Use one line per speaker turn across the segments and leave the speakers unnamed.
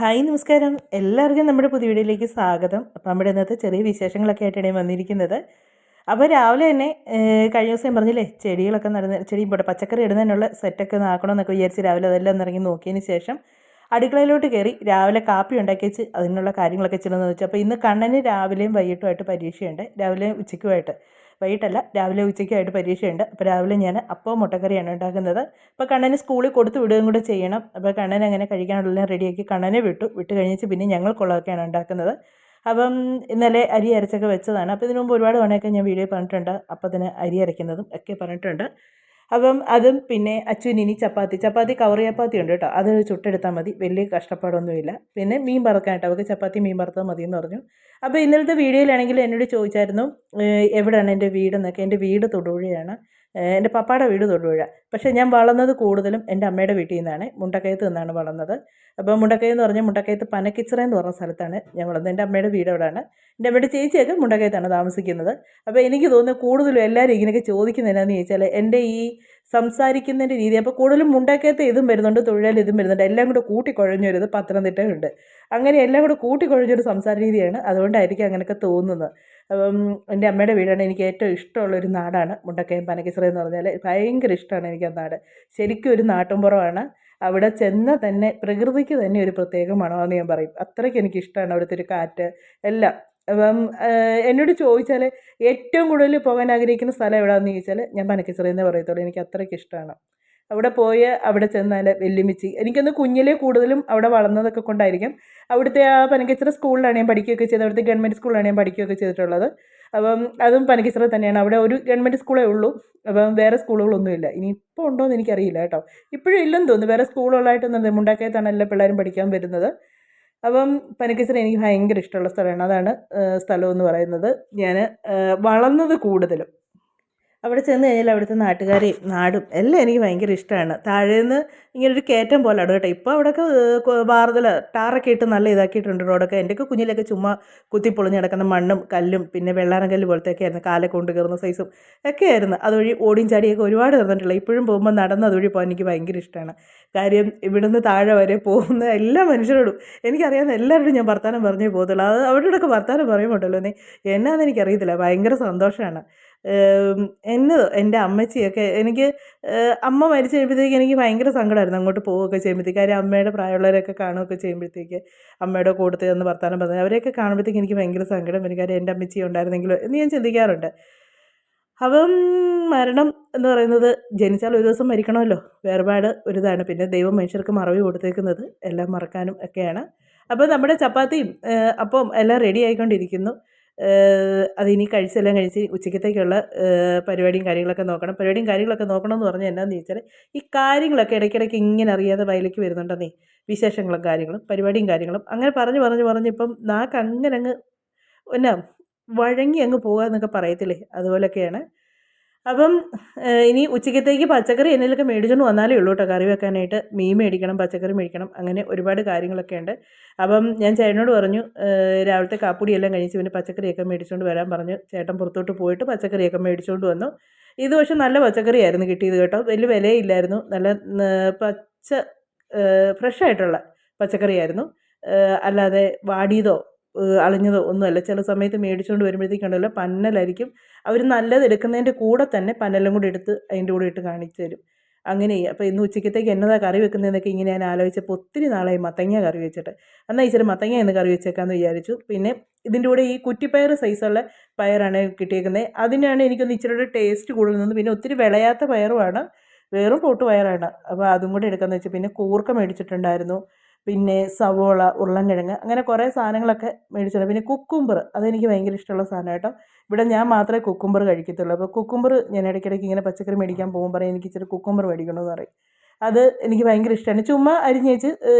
Hi നമസ്കാരം, എല്ലാവർക്കും നമ്മുടെ പുതിയ വീഡിയോയിലേക്ക് സ്വാഗതം. അപ്പോൾ നമ്മുടെ ഇന്നത്തെ ചെറിയ വിശേഷങ്ങളൊക്കെ ആയിട്ടാണ് വന്നിരിക്കുന്നത്. അപ്പോൾ രാവിലെ തന്നെ കഴിഞ്ഞ ദിവസം പറഞ്ഞില്ലേ, ചെടികളൊക്കെ ചെടി ഇവിടെ പച്ചക്കറി ഇടുന്നതിനുള്ള സെറ്റൊക്കെ ആക്കണമെന്നൊക്കെ വിചാരിച്ച് രാവിലെ അതെല്ലാം ഒന്നിറങ്ങി നോക്കിയതിന് ശേഷം അടുക്കളയിലോട്ട് കയറി രാവിലെ കാപ്പി ഉണ്ടാക്കി വെച്ച് അതിനുള്ള കാര്യങ്ങളൊക്കെ ചെയ്യണമെന്ന് വെച്ചു. അപ്പോൾ ഇന്ന് കണ്ണന് രാവിലെയും വൈകിട്ടുമായിട്ട് പരീക്ഷയുണ്ട്. രാവിലെയും ഉച്ചയ്ക്കുമായിട്ട്, വൈകിട്ടല്ല രാവിലെ ഉച്ചയ്ക്കായിട്ട് പരീക്ഷയുണ്ട്. അപ്പോൾ രാവിലെ ഞാൻ അപ്പവും മുട്ടക്കറിയാണ് ഉണ്ടാക്കുന്നത്. അപ്പോൾ കണ്ണന് സ്കൂളിൽ കൊടുത്ത് വിടുകയും കൂടെ ചെയ്യണം. അപ്പോൾ കണ്ണൻ അങ്ങനെ കഴിക്കാനുള്ളതെല്ലാം റെഡിയാക്കി കണ്ണനെ വിട്ട് കഴിഞ്ഞിട്ട് പിന്നെ ഞങ്ങൾക്കുള്ളതൊക്കെയാണ് ഉണ്ടാക്കുന്നത്. അപ്പം ഇന്നലെ അരി അരച്ചൊക്കെ വെച്ചതാണ്. അപ്പോൾ ഇതിനു മുമ്പ് ഒരുപാട് തവണയൊക്കെ ഞാൻ വീഡിയോ പറഞ്ഞിട്ടുണ്ട്, അപ്പത്തിന് അരി അരയ്ക്കുന്നതും ഒക്കെ പറഞ്ഞിട്ടുണ്ട്. അപ്പം അതും പിന്നെ അച്ചുവിന് ഇനി ചപ്പാത്തി കവർ ചപ്പാത്തി ഉണ്ട് കേട്ടോ, അത് ചുട്ടെടുത്താൽ മതി, വലിയ കഷ്ടപ്പാടൊന്നുമില്ല. പിന്നെ മീൻ വറുക്കാനായിട്ട് അവൾക്ക് ചപ്പാത്തി മീൻ വറുത്താൽ മതി എന്ന് പറഞ്ഞു. അപ്പോൾ ഇന്നലത്തെ വീഡിയോയിലാണെങ്കിൽ എന്നോട് ചോദിച്ചായിരുന്നു എവിടെയാണ് എൻ്റെ വീടെന്നൊക്കെ. എൻ്റെ വീട് തൊടുപുഴയാണ്, എൻ്റെ പപ്പായുടെ വീട് തൊടുപുഴ. പക്ഷേ ഞാൻ വളർന്നത് കൂടുതലും എൻ്റെ അമ്മയുടെ വീട്ടിൽ നിന്നാണ്, മുണ്ടക്കയത്ത് നിന്നാണ് വളർന്നത്. അപ്പോൾ മുണ്ടക്കയം എന്ന് പറഞ്ഞാൽ മുണ്ടക്കയത്ത് പനക്കിച്ചിറ എന്ന് പറഞ്ഞ സ്ഥലത്താണ് ഞാൻ വളർന്നത്. എൻ്റെ അമ്മയുടെ വീട് അവിടെയാണ്. എൻ്റെ അമ്മയുടെ ചേച്ചിയൊക്കെ മുണ്ടക്കയത്താണ് താമസിക്കുന്നത്. അപ്പോൾ എനിക്ക് തോന്നുന്നു കൂടുതലും എല്ലാവരും ഇങ്ങനെയൊക്കെ ചോദിക്കുന്നതിനാന്ന് ചോദിച്ചാൽ എൻ്റെ ഈ സംസാരിക്കുന്നതിൻ്റെ രീതി. അപ്പോൾ കൂടുതലും മുണ്ടക്കയത്ത് ഇതും വരുന്നുണ്ട്, തൊഴിലാളി ഇതും വരുന്നുണ്ട്, എല്ലാം കൂടെ കൂട്ടിക്കുഴഞ്ഞൊരിത് പത്തനംതിട്ടയുണ്ട്. അങ്ങനെ എല്ലാം കൂടെ കൂട്ടിക്കുഴഞ്ഞൊരു സംസാര രീതിയാണ്, അതുകൊണ്ടായിരിക്കും അങ്ങനെയൊക്കെ തോന്നുന്നത്. അപ്പം എൻ്റെ അമ്മയുടെ വീടാണ്, എനിക്ക് ഏറ്റവും ഇഷ്ടമുള്ളൊരു നാടാണ് മുണ്ടക്കയം പനക്കിച്ചിറ എന്ന് പറഞ്ഞാൽ. ഭയങ്കര ഇഷ്ടമാണ് എനിക്ക് ആ നാട്. ശരിക്കും ഒരു നാട്ടുമ്പുറമാണ്. അവിടെ ചെന്ന് തന്നെ പ്രകൃതിക്ക് തന്നെ ഒരു പ്രത്യേക മണമാണെന്ന് ഞാൻ പറയും. അത്രയ്ക്ക് എനിക്കിഷ്ടമാണ് അവിടുത്തെ ഒരു കാറ്റ് എല്ലാം. അപ്പം എന്നോട് ചോദിച്ചാൽ ഏറ്റവും കൂടുതൽ പോകാൻ ആഗ്രഹിക്കുന്ന സ്ഥലം എവിടെയാണെന്ന് ചോദിച്ചാൽ ഞാൻ പനക്കിച്ചിറയെന്നേ പറയത്തുള്ളൂ. എനിക്ക് അത്രയ്ക്ക് ഇഷ്ടമാണ് അവിടെ പോയി. അവിടെ ചെന്നാൽ വെല്ലുമിച്ചി, എനിക്കൊന്ന് കുഞ്ഞിലേ കൂടുതലും അവിടെ വളർന്നതൊക്കെ കൊണ്ടായിരിക്കും. അവിടുത്തെ ആ പനക്കിച്ചിറ സ്കൂളിലാണ് ഞാൻ പഠിക്കുകയൊക്കെ ചെയ്തത്. അവിടുത്തെ ഗവൺമെൻറ് സ്കൂളിലാണ് ഞാൻ പഠിക്കുകയൊക്കെ ചെയ്തിട്ടുള്ളത്. അപ്പം അതും പനക്കിച്ചിറ തന്നെയാണ്. അവിടെ ഒരു ഗവൺമെൻറ് സ്കൂളേ ഉള്ളൂ. അപ്പം വേറെ സ്കൂളുകളൊന്നുമില്ല. ഇനിയിപ്പോൾ ഉണ്ടോ എന്ന് എനിക്കറിയില്ല കേട്ടോ, ഇപ്പോഴും ഇല്ലെന്ന് തോന്നുന്നു. വേറെ സ്കൂളുകളായിട്ടൊന്നും മുണ്ടാക്കയത്താണ് എല്ലാ പിള്ളേരും പഠിക്കാൻ വരുന്നത്. അപ്പം പനക്കിച്ചിറ എനിക്ക് ഭയങ്കര ഇഷ്ടമുള്ള സ്ഥലമാണ്. അതാണ് സ്ഥലമെന്ന് പറയുന്നത്. ഞാൻ വളർന്നത് കൂടുതലും അവിടെ ചെന്ന് കഴിഞ്ഞാൽ അവിടുത്തെ നാട്ടുകാരെയും നാടും എല്ലാം എനിക്ക് ഭയങ്കര ഇഷ്ടമാണ്. താഴേന്ന് ഇങ്ങനൊരു കയറ്റം പോലെയാണ് കേട്ടോ. ഇപ്പോൾ അവിടെയൊക്കെ വാർതല ടാറൊക്കെ ഇട്ട് നല്ല ഇതാക്കിയിട്ടുണ്ട് റോഡൊക്കെ. എൻ്റെയൊക്കെ കുഞ്ഞിലൊക്കെ ചുമ്മാ കുത്തിപ്പൊളിഞ്ഞ് കിടക്കുന്ന മണ്ണും കല്ലും പിന്നെ വെള്ളാരം കല്ല് പോലത്തെയൊക്കെ ആയിരുന്നു, കാലൊക്കെ കൊണ്ട് കയറുന്ന സൈസും ഒക്കെ ആയിരുന്നു. അതുവഴി ഓടിയും ചാടിയൊക്കെ ഒരുപാട് നടന്നിട്ടുള്ള. ഇപ്പോഴും പോകുമ്പോൾ നടന്ന് അതുവഴി പോകാൻ എനിക്ക് ഭയങ്കര ഇഷ്ടമാണ്. കാര്യം ഇവിടുന്ന് താഴെ വരെ പോകുന്ന എല്ലാ മനുഷ്യരോടും എനിക്കറിയാവുന്ന എല്ലാവരോടും ഞാൻ വർത്താനം പറഞ്ഞേ പോകത്തുള്ളൂ. അത് അവരോടൊക്കെ വർത്താനം പറയുമ്പോണ്ടല്ലോ എന്നാന്ന് എനിക്കറിയത്തില്ല, ഭയങ്കര സന്തോഷമാണ്. എൻ്റെ അമ്മച്ചിയൊക്കെ എനിക്ക് അമ്മ മരിച്ചു കഴിയുമ്പോഴത്തേക്ക് എനിക്ക് ഭയങ്കര സങ്കടമായിരുന്നു അങ്ങോട്ട് പോവുകയൊക്കെ ചെയ്യുമ്പോഴത്തേക്ക്. കാര്യം അമ്മയുടെ പ്രായമുള്ളവരൊക്കെ കാണുകയൊക്കെ ചെയ്യുമ്പോഴത്തേക്ക് അമ്മയുടെ കൂട്ടത്തിൽ നിന്ന് വർത്താനം പറഞ്ഞ് അവരെയൊക്കെ കാണുമ്പോഴത്തേക്ക് എനിക്ക് ഭയങ്കര സങ്കടം വരും. കാര്യം എൻ്റെ അമ്മച്ചി ഉണ്ടായിരുന്നെങ്കിലോ എന്ന് ഞാൻ ചിന്തിക്കാറുണ്ട്. അപ്പം മരണം എന്ന് പറയുന്നത് ജനിച്ചാൽ ഒരു ദിവസം മരിക്കണമല്ലോ, വേർപാട് ഒരിതാണ്. പിന്നെ ദൈവം മനുഷ്യർക്ക് മറവി കൊടുത്തേക്കുന്നത് എല്ലാം മറക്കാനും ഒക്കെയാണ്. അപ്പോൾ നമ്മുടെ ചപ്പാത്തിയും അപ്പം എല്ലാം റെഡി ആയിക്കൊണ്ടിരിക്കുന്നു. അതിനി കഴിച്ചെല്ലാം കഴിച്ച് ഉച്ചക്കത്തേക്കുള്ള പരിപാടിയും കാര്യങ്ങളൊക്കെ നോക്കണം. പരിപാടിയും കാര്യങ്ങളൊക്കെ നോക്കണമെന്ന് പറഞ്ഞാൽ എന്നാന്ന് ചോദിച്ചാൽ ഈ കാര്യങ്ങളൊക്കെ ഇടയ്ക്കിടയ്ക്ക് ഇങ്ങനെ അറിയാതെ വയലേക്ക് വരുന്നുണ്ടെന്നേ, വിശേഷങ്ങളും കാര്യങ്ങളും പരിപാടിയും കാര്യങ്ങളും അങ്ങനെ പറഞ്ഞ് ഇപ്പം നാക്ക് അങ്ങനെ അങ്ങ് എന്നാ വഴങ്ങി അങ്ങ് പോകാമെന്നൊക്കെ പറയത്തില്ലേ, അതുപോലൊക്കെയാണ്. അപ്പം ഇനി ഉച്ചക്കത്തേക്ക് പച്ചക്കറി എന്തെങ്കിലുമൊക്കെ മേടിച്ചുകൊണ്ട് വന്നാലേ ഉള്ളൂ കേട്ടോ കറി വെക്കാനായിട്ട്. മീൻ മേടിക്കണം, പച്ചക്കറി മേടിക്കണം, അങ്ങനെ ഒരുപാട് കാര്യങ്ങളൊക്കെ ഉണ്ട്. അപ്പം ഞാൻ ചേട്ടനോട് പറഞ്ഞു രാവിലത്തെ കാപ്പുടിയെല്ലാം കഴിച്ച് പിന്നെ പച്ചക്കറിയൊക്കെ മേടിച്ചുകൊണ്ട് വരാൻ പറഞ്ഞു. ചേട്ടൻ പുറത്തോട്ട് പോയിട്ട് പച്ചക്കറിയൊക്കെ മേടിച്ചുകൊണ്ട് വന്നു. ഇത് പക്ഷെ നല്ല പച്ചക്കറിയായിരുന്നു കിട്ടിയത് കേട്ടോ, വലിയ വിലയില്ലായിരുന്നു. നല്ല പച്ച ഫ്രഷായിട്ടുള്ള പച്ചക്കറിയായിരുന്നു, അല്ലാതെ വാടിയതോ അളിഞ്ഞതോ ഒന്നുമല്ല. ചില സമയത്ത് മേടിച്ചുകൊണ്ട് വരുമ്പോഴത്തേക്കുണ്ടല്ലോ പന്നലായിരിക്കും. അവർ നല്ലത് എടുക്കുന്നതിൻ്റെ കൂടെ തന്നെ പന്നെല്ലാം കൂടി എടുത്ത് അതിൻ്റെ കൂടെ ഇട്ട് കാണിച്ചു തരും. അങ്ങനെ. അപ്പോൾ ഇന്ന് ഉച്ചക്കത്തേക്ക് എന്നതാണ് കറി വെക്കുന്നതെന്നൊക്കെ ഇങ്ങനെ ഞാൻ ആലോചിച്ചപ്പോൾ ഒത്തിരി നാളായി മത്തങ്ങ കറി വെച്ചിട്ട്. എന്നാൽ ഇച്ചിരി മത്തങ്ങ എന്ന് കറി വെച്ചേക്കാമെന്ന് വിചാരിച്ചു. പിന്നെ ഇതിൻ്റെ കൂടെ ഈ കുറ്റിപ്പയർ സൈസുള്ള പയറാണ് കിട്ടിയേക്കുന്നത്. അതിനാണ് എനിക്കൊന്ന് ഇച്ചിരി കൂടെ ടേസ്റ്റ് കൂടുതൽ. പിന്നെ ഒത്തിരി വിളയാത്ത പയറുമാണ്, വെറും പൊട്ട് പയറാണ്. അപ്പോൾ അതും കൂടെ എടുക്കാമെന്ന് വെച്ചു. പിന്നെ കൂർക്ക മേടിച്ചിട്ടുണ്ടായിരുന്നു, പിന്നെ സവോള, ഉരുളൻകിഴങ്ങ്, അങ്ങനെ കുറേ സാധനങ്ങളൊക്കെ മേടിച്ചിട്ടുണ്ട്. പിന്നെ കുക്കുംബർ, അതെനിക്ക് ഭയങ്കര ഇഷ്ടമുള്ള സാധനം കേട്ടോ. ഇവിടെ ഞാൻ മാത്രമേ കുക്കുംബർ കഴിക്കത്തുള്ളൂ. അപ്പോൾ കുക്കുംബർ ഞാൻ ഇടയ്ക്കിടയ്ക്ക് ഇങ്ങനെ പച്ചക്കറി മേടിക്കാൻ പോകുമ്പോൾ പറയും എനിക്ക് ഇച്ചിരി കുക്കുംബർ മേടിക്കണമെന്ന് പറയും. അത് എനിക്ക് ഭയങ്കര ഇഷ്ടമാണ്. ചുമ്മാ അരിഞ്ഞേച്ച്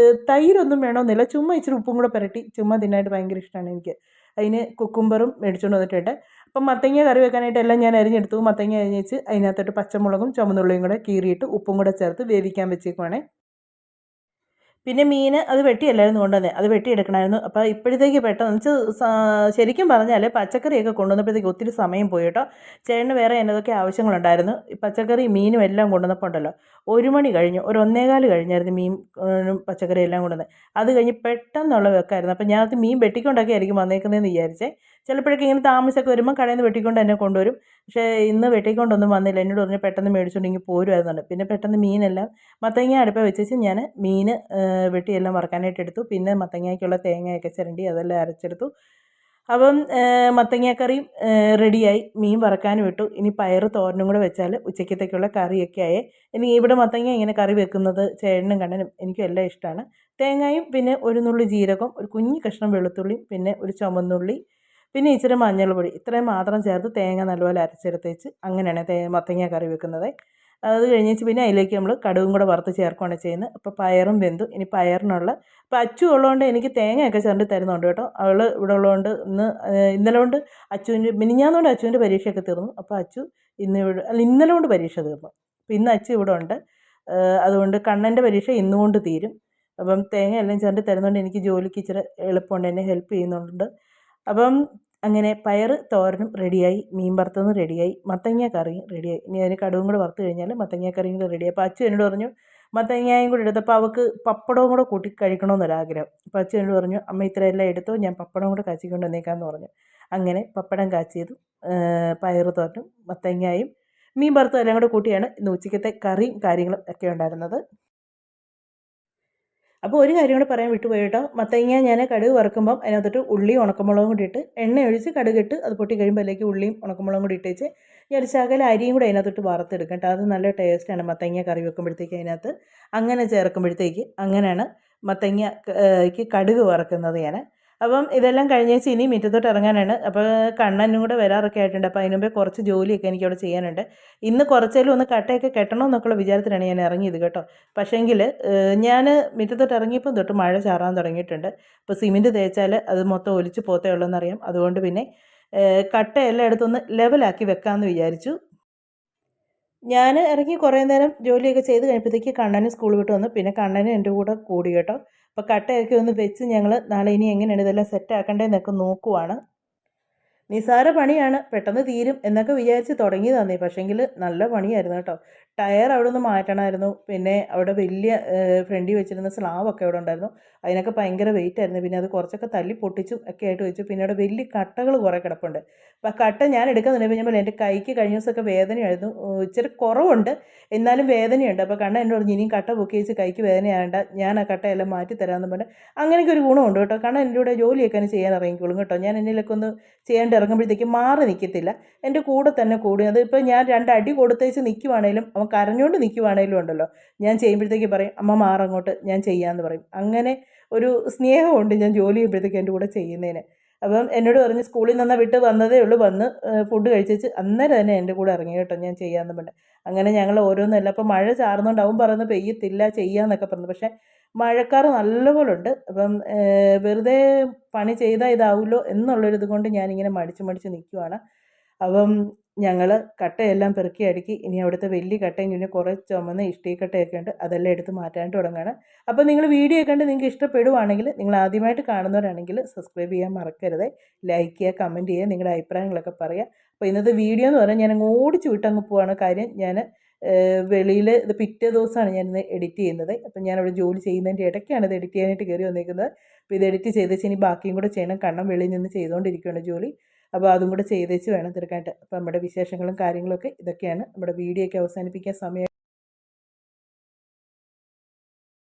തൈരൊന്നും വേണമെന്നില്ല, ചുമ്മാ ഇച്ചിരി ഉപ്പും കൂടെ പുരട്ടി ചുമ്മാ തിന്നാനായിട്ട് ഭയങ്കര ഇഷ്ടമാണ് എനിക്ക്. അതിന് കുക്കുംബറും മേടിച്ചുകൊണ്ട് വന്നിട്ടുണ്ട്. അപ്പം മത്തങ്ങ കറി വെക്കാനായിട്ട് എല്ലാം ഞാൻ അരിഞ്ഞെടുത്തു. മത്തങ്ങ അരിഞ്ഞേച്ച് അതിനകത്തോട്ട് പച്ചമുളകും ചുമന്നുള്ളിയും കൂടെ കീറിയിട്ട് ഉപ്പും കൂടെ ചേർത്ത് വേവിക്കാൻ വെച്ചേക്കുവാണേ. പിന്നെ മീൻ അത് വെട്ടിയല്ലായിരുന്നു കൊണ്ടുവന്നത്, അത് വെട്ടിയെടുക്കണമായിരുന്നു. അപ്പോൾ ഇപ്പോഴത്തേക്ക് പെട്ടെന്ന് ശരിക്കും പറഞ്ഞാൽ പച്ചക്കറിയൊക്കെ കൊണ്ടുവന്നപ്പോഴത്തേക്ക് ഒത്തിരി സമയം പോയി കേട്ടോ. ചേട്ടന് വേറെ എന്നതൊക്കെ ആവശ്യങ്ങളുണ്ടായിരുന്നു. ഈ പച്ചക്കറി മീനും എല്ലാം കൊണ്ടുവന്നപ്പോൾ ഉണ്ടല്ലോ 1 മണി കഴിഞ്ഞു, ഒരു 1:15 കഴിഞ്ഞായിരുന്നു മീൻ പച്ചക്കറി എല്ലാം കൊണ്ടുവന്നത്. അത് കഴിഞ്ഞ് പെട്ടെന്നുള്ള വെക്കായിരുന്നു. അപ്പോൾ ഞാൻ അത് മീൻ വെട്ടിക്കൊണ്ടൊക്കെ ആയിരിക്കും വന്നേക്കുന്നതെന്ന് വിചാരിച്ചേ. ചിലപ്പോഴൊക്കെ ഇങ്ങനെ താമസമൊക്കെ വരുമ്പോൾ കടയിൽ നിന്ന് വെട്ടിക്കൊണ്ട് എന്നെ കൊണ്ടുവരും. പക്ഷേ ഇന്ന് വെട്ടിക്കൊണ്ടൊന്നും വന്നില്ല. എന്നോട് പറഞ്ഞ് പെട്ടെന്ന് മേടിച്ചുകൊണ്ടെങ്കിൽ പോരുമായിരുന്നുണ്ട്. പിന്നെ പെട്ടെന്ന് മീനെല്ലാം മത്തങ്ങ അടുപ്പിൽ വെച്ചേച്ച് ഞാൻ മീൻ വെട്ടിയെല്ലാം വറക്കാനായിട്ട് എടുത്തു. പിന്നെ മത്തങ്ങയ്ക്കുള്ള തേങ്ങയൊക്കെ ചിരണ്ടി അതെല്ലാം അരച്ചെടുത്തു. അപ്പം മത്തങ്ങാക്കറിയും റെഡിയായി, മീൻ വറക്കാനും ഇട്ടു. ഇനി പയറ് തോരനും കൂടെ വെച്ചാൽ ഉച്ചക്കത്തേക്കുള്ള കറിയൊക്കെ ആയേ. ഇനി ഇവിടെ മത്തങ്ങ ഇങ്ങനെ കറി വെക്കുന്നത് ചേട്ടനും കണ്ണനും എനിക്കും എല്ലാം ഇഷ്ടമാണ്. തേങ്ങയും പിന്നെ ഒരു നുള്ളി ജീരകം, ഒരു കുഞ്ഞു കഷ്ണം വെളുത്തുള്ളി, പിന്നെ ഒരു ചുമന്നുള്ളി, പിന്നെ ഇച്ചിരി മഞ്ഞൾപ്പൊടി, ഇത്രയും മാത്രം ചേർത്ത് തേങ്ങ നല്ലപോലെ അരച്ചെടുത്തേച്ച് അങ്ങനെയാണ് മത്തങ്ങ കറി വെക്കുന്നത്. അത് കഴിഞ്ഞേച്ച് പിന്നെ അതിലേക്ക് നമ്മൾ കടുകും കൂടെ വറുത്ത് ചേർക്കുകയാണ് ചെയ്യുന്നത്. അപ്പോൾ പയറും വെന്തു. ഇനി പയറിനുള്ള ഇപ്പോൾ അച്ചു ഉള്ളതുകൊണ്ട് എനിക്ക് തേങ്ങയൊക്കെ ചിരണ്ടി തരുന്നുണ്ട് കേട്ടോ. അവൾ ഇവിടെ ഉള്ളതുകൊണ്ട് ഇന്നലെ കൊണ്ട് മിനിഞ്ഞാന്നുകൊണ്ട് അച്ചുവിൻ്റെ പരീക്ഷയൊക്കെ തീർന്നു. അപ്പോൾ അച്ചു ഇന്നലെ കൊണ്ട് പരീക്ഷ തീർന്നു. അപ്പോൾ ഇന്ന് അച്ചു ഇവിടെ ഉണ്ട്. അതുകൊണ്ട് കണ്ണൻ്റെ പരീക്ഷ ഇന്നുകൊണ്ട് തീരും. അപ്പം തേങ്ങ എല്ലാം ചിരണ്ടി തരുന്നതുകൊണ്ട് എനിക്ക് ജോലിക്ക് ഇച്ചിരി എളുപ്പമുണ്ട്, എന്നെ ഹെൽപ്പ് ചെയ്യുന്നുണ്ട്. അപ്പം അങ്ങനെ പയർ തോരനും റെഡിയായി, മീൻ വറുത്തതും റെഡിയായി, മത്തങ്ങ കറിയും റെഡിയായി. ഇനി അതിന് കടുകും കൂടെ വറുത്ത് കഴിഞ്ഞാൽ മത്തങ്ങ കറിയും കൂടെ റെഡിയായി. അപ്പോൾ അച്ചു എന്നോട് പറഞ്ഞു മത്തങ്ങയും കൂടെ എടുത്തപ്പോൾ അവൾക്ക് പപ്പടവും കൂടെ കൂട്ടി കഴിക്കണമെന്നൊരാഗ്രഹം. അപ്പോൾ അച്ചു എന്നോട് പറഞ്ഞു അമ്മ ഇത്രയെല്ലാം എടുത്തോ, ഞാൻ പപ്പടം കൂടെ കാച്ചിക്കൊണ്ട് വന്നേക്കാമെന്ന് പറഞ്ഞു. അങ്ങനെ പപ്പടം കാച്ചിയതും പയർ തോരനും മത്തങ്ങയും മീൻ വറുത്തതും എല്ലാം കൂടെ കൂട്ടിയാണ് ഇന്ന് ഉച്ചക്കത്തെ കറിയും കാര്യങ്ങളും ഒക്കെ ഉണ്ടായിരുന്നത്. അപ്പോൾ ഒരു കാര്യം കൂടെ പറയാൻ വിട്ടുപോയി കേട്ടോ. മത്തങ്ങ ഞാൻ കടുക് വറുക്കുമ്പം അതിനകത്തോട്ട് ഉള്ളിയും ഉണക്കമുളകും കൂടി ഇട്ട് എണ്ണ ഒഴിച്ച് കടുകിട്ട് അത് പൊട്ടി കഴിയുമ്പോൾ അതിലേക്ക് ഉള്ളിയും ഉണക്കമുളകും കൂടി ഇട്ടേച്ച് ഞാൻ ഒരു ശകല അരിയും കൂടെ അതിനകത്തോട്ട് വറുത്തെടുക്കും കേട്ടോ. അത് നല്ല ടേസ്റ്റാണ് മത്തങ്ങ കറി വെക്കുമ്പോഴത്തേക്ക് അതിനകത്ത് അങ്ങനെ ചേർക്കുമ്പോഴത്തേക്ക്. അങ്ങനെയാണ് മത്തങ്ങയ്ക്ക് കടുക് വറുക്കുന്നത് ഞാൻ. അപ്പം ഇതെല്ലാം കഴിഞ്ഞേച്ച് ഇനി മുറ്റത്തോട്ട് ഇറങ്ങാനാണ്. അപ്പോൾ കണ്ണനും കൂടെ വരാറൊക്കെ ആയിട്ടുണ്ട്. അപ്പോൾ അതിന് മുമ്പേ കുറച്ച് ജോലിയൊക്കെ എനിക്കവിടെ ചെയ്യാനുണ്ട്. ഇന്ന് കുറച്ചേലും ഒന്ന് കട്ടയൊക്കെ കെട്ടണമെന്നൊക്കെയുള്ള വിചാരത്തിലാണ് ഞാൻ ഇറങ്ങിയത് കേട്ടോ. പക്ഷേങ്കിൽ ഞാൻ മുറ്റത്തോട്ട് ഇറങ്ങിയപ്പം തൊട്ട് മഴ ചാറാൻ തുടങ്ങിയിട്ടുണ്ട്. അപ്പോൾ സിമെൻറ്റ് തേച്ചാൽ അത് മൊത്തം ഒലിച്ച് പോത്തേ ഉള്ളൂ എന്നറിയാം. അതുകൊണ്ട് പിന്നെ കട്ട എല്ലായിടത്തൊന്ന് ലെവലാക്കി വെക്കാമെന്ന് വിചാരിച്ചു. ഞാൻ ഇറങ്ങി കുറേ നേരം ജോലിയൊക്കെ ചെയ്ത് കഴിഞ്ഞപ്പോഴത്തേക്ക് കണ്ണന് സ്കൂൾ വിട്ട് വന്നു. പിന്നെ കണ്ണന് എൻ്റെ കൂടെ കൂടി കേട്ടോ. അപ്പോൾ കട്ടയൊക്കെ ഒന്ന് വെച്ച് ഞങ്ങൾ നാളെ ഇനി എങ്ങനെയാണ് ഇതെല്ലാം സെറ്റ് ആക്കണ്ടേന്നൊക്കെ നോക്കുവാണ്. നിസ്സാര പണിയാണ്, പെട്ടെന്ന് തീരും എന്നൊക്കെ വിചാരിച്ച് തുടങ്ങിയതാന്നേ. പക്ഷേങ്കിൽ നല്ല പണിയായിരുന്നു കേട്ടോ. ടയർ അവിടെ നിന്ന് മാറ്റണമായിരുന്നു. പിന്നെ അവിടെ വലിയ ഫ്രണ്ടിൽ വെച്ചിരുന്ന സ്ലാവൊക്കെ അവിടെ ഉണ്ടായിരുന്നു. അതിനൊക്കെ ഭയങ്കര വെയിറ്റ് ആയിരുന്നു. പിന്നെ അത് കുറച്ചൊക്കെ തല്ലി പൊട്ടിച്ചും ഒക്കെ ആയിട്ട് വെച്ചു. പിന്നെ അവിടെ വലിയ കട്ടകൾ കുറേ കിടപ്പുണ്ട്. അപ്പോൾ ആ കട്ട ഞാൻ എടുക്കാൻ തുടങ്ങിയപ്പോൾ എൻ്റെ കൈക്ക് കഴിഞ്ഞ ദിവസമൊക്കെ വേദനയായിരുന്നു. ഇച്ചിരി കുറവുണ്ട്, എന്നാലും വേദനയുണ്ട്. അപ്പോൾ കണ്ണ എന്നോട് പറഞ്ഞു ഇനിയും കട്ട പൊക്കി വെച്ച് കൈക്ക് വേദനയാകണ്ട, ഞാൻ ആ കട്ടയെല്ലാം മാറ്റി തരാമെന്ന് പറഞ്ഞ് അങ്ങനെയൊക്കെ ഒരു ഗുണമുണ്ട് കേട്ടോ. കാരണം എൻ്റെ കൂടെ ജോലിയൊക്കെ ചെയ്യാൻ ഇറങ്ങിക്കോളും കേട്ടോ. ഞാൻ എന്നിലൊക്കെ ഒന്ന് ചെയ്യാണ്ട് ഇറങ്ങുമ്പോഴത്തേക്ക് മാറി നിൽക്കത്തില്ല, എൻ്റെ കൂടെ തന്നെ കൂടും. അതിപ്പോൾ ഞാൻ 2 അടി കൊടുത്തേച്ച് നിൽക്കുവാണേലും അവൻ കരഞ്ഞുകൊണ്ട് നിൽക്കുവാണേലും ഉണ്ടല്ലോ, ഞാൻ ചെയ്യുമ്പോഴത്തേക്ക് പറയും അമ്മ മാറങ്ങോട്ട്, ഞാൻ ചെയ്യാമെന്ന് പറയും. അങ്ങനെ ഒരു സ്നേഹമുണ്ട് ഞാൻ ജോലി ചെയ്യുമ്പോഴത്തേക്ക് എൻ്റെ കൂടെ ചെയ്യുന്നതിന്. അപ്പം എന്നോട് പറഞ്ഞ് സ്കൂളിൽ നിന്ന് വിട്ട് വന്നതേ ഉള്ളൂ, വന്ന് ഫുഡ് കഴിച്ചേച്ച് അന്നേരം തന്നെ എൻ്റെ കൂടെ ഇറങ്ങി കേട്ടോ, ഞാൻ ചെയ്യാമെന്ന് പറഞ്ഞിട്ട്. അങ്ങനെ ഞങ്ങൾ ഓരോന്നല്ല. അപ്പോൾ മഴ ചാർന്നുകൊണ്ട് അവൻ പറയുന്നത് പെയ്യത്തില്ല ചെയ്യാമെന്നൊക്കെ പറഞ്ഞു. പക്ഷേ മഴക്കാറ് നല്ലപോലെ ഉണ്ട്. അപ്പം വെറുതെ പണി ചെയ്താൽ ഇതാവുമല്ലോ എന്നുള്ളൊരിത് കൊണ്ട് ഞാനിങ്ങനെ മടിച്ച് നിൽക്കുവാണ്. അപ്പം ഞങ്ങൾ കട്ടയെല്ലാം പെറുക്കി അടുക്കി ഇനി അവിടുത്തെ വലിയ കട്ടയും പിന്നെ കുറേ ചുമന്ന ഇഷ്ടികക്കട്ടയൊക്കെ ഉണ്ട്, അതെല്ലാം എടുത്ത് മാറ്റാനായിട്ട് തുടങ്ങുകയാണ്. അപ്പോൾ നിങ്ങൾ വീഡിയോ കണ്ട് നിങ്ങൾക്ക് ഇഷ്ടപ്പെടുവാണെങ്കിൽ, നിങ്ങൾ ആദ്യമായിട്ട് കാണുന്നവരാണെങ്കിൽ സബ്സ്ക്രൈബ് ചെയ്യാൻ മറക്കരുത്, ലൈക്ക് ചെയ്യുക, കമൻറ്റ് ചെയ്യുക, നിങ്ങളുടെ അഭിപ്രായങ്ങളൊക്കെ പറയുക. അപ്പോൾ ഇന്നത്തെ വീഡിയോ എന്ന് പറഞ്ഞാൽ ഞാൻ ഓടിച്ച് വിട്ടങ്ങ് പോവാണ്. കാര്യം ഞാൻ വെളിയിൽ ഇത് പിറ്റേ ദിവസമാണ് ഞാനിന്ന് എഡിറ്റ് ചെയ്യുന്നത്. അപ്പം ഞാനവിടെ ജോലി ചെയ്യുന്നതിൻ്റെ ഇടയ്ക്കാണ് ഇത് എഡിറ്റ് ചെയ്യാനായിട്ട് കയറി വന്നിരിക്കുന്നത്. അപ്പോൾ ഇത് എഡിറ്റ് ചെയ്തേച്ച് ഇനി ബാക്കിയും കൂടെ ചെയ്യണം. കണ്ണം വെളിയിൽ നിന്ന് ചെയ്തുകൊണ്ടിരിക്കുകയാണ് ജോലി. അപ്പോൾ അതും കൂടെ ചെയ്തേച്ച് വേണം തീർക്കാനായിട്ട്. അപ്പോൾ നമ്മുടെ വിശേഷങ്ങളും കാര്യങ്ങളൊക്കെ ഇതൊക്കെയാണ്. നമ്മുടെ വീഡിയോ ഒക്കെ അവസാനിപ്പിക്കാൻ സമയം